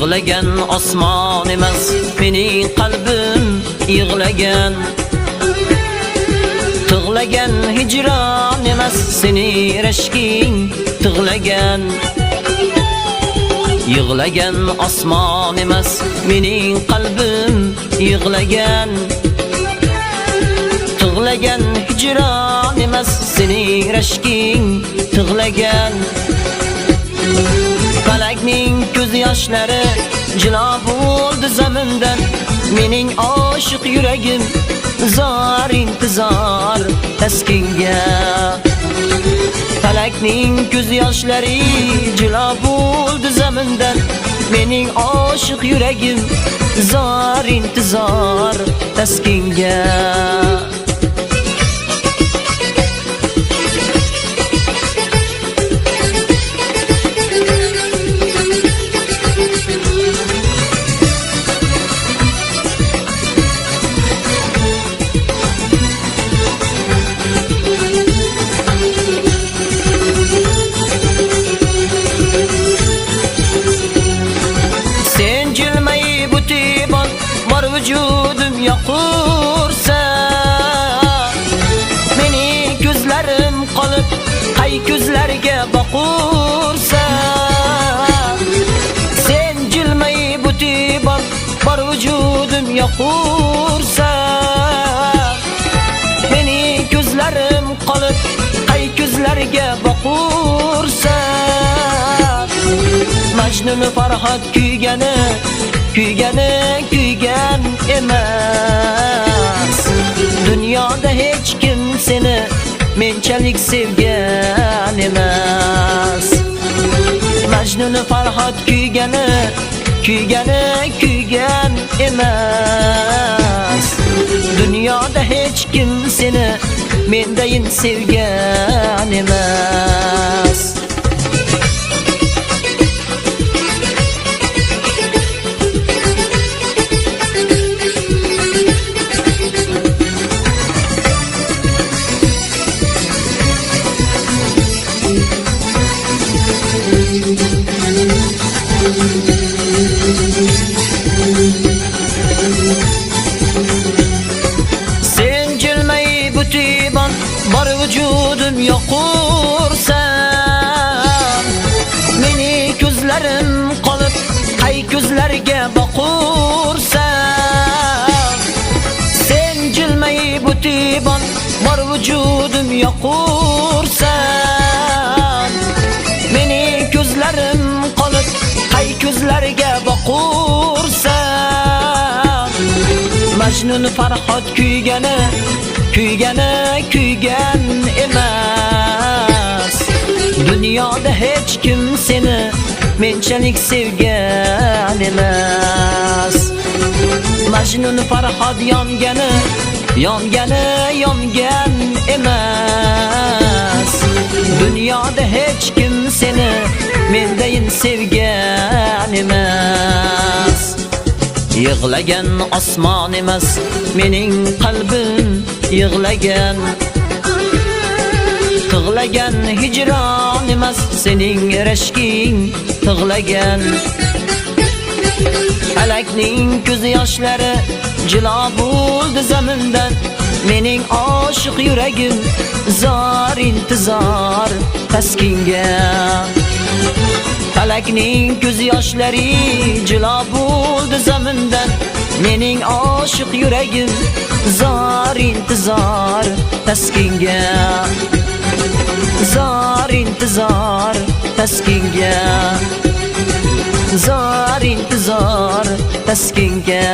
Yig'lagan osmon emas, mening qalbim yig'lagan. Tig'lagan hijron emas, sening rashking tig'lagan. Yig'lagan osmon emas, mening qalbim yig'lagan. Tig'lagan hijron emas, sening rashking tig'lagan. Falakning ko'z yoshlari jilo bo'ldi zamindan, mening oshiq yuragim zor intizor taskinga. Falakning ko'z yoshlari jilo bo'ldi zamindan, mening oshiq yuragim zor intizor taskinga. Vücudum yoqursa, mening ko'zlarim qolib qay ko'zlarga boqursa. Sen jilmayib o'tib bor vücudum yoqursa, mening ko'zlarim qolib qay ko'zlarga boqursa. Majnun Farhod kuygani kuygan emas. Dunyoda hech kim seni menchalik sevgan emas. Majnun Farhod kuygani emas. Dunyoda hech kim seni mendayin sevgan emas. Sen jilmayib o'tib bor vücudum yoqursa, mening ko'zlarim qolib qay ko'zlarga boqursa. Sen jilmayib o'tib bor vücudum yoqursa, mening ko'zlarim qolib qay ko'zlarga boqursa. Majnun Farhod kuygani emas. Dunyoda hech kim seni menchalik sevgan emas. Majnun Farhod yongani emas. Dunyoda hech kim seni mendayin sevgan emas. Yig'lagan osmon emas, mening qalbim yig'lagan. Tig'lagan hijron emas, sening rashking tig'lagan. Falakning ko'z yoshlari jilo bo'ldi zamindan, mening oshiq yuragim zor intizor taskinga. Falakning ko'z yoshlari jilo bo'ldi zamindan, mening oshiq yuragim zor intizor taskinga. Zor intizor taskinga. Zor intizor taskinga.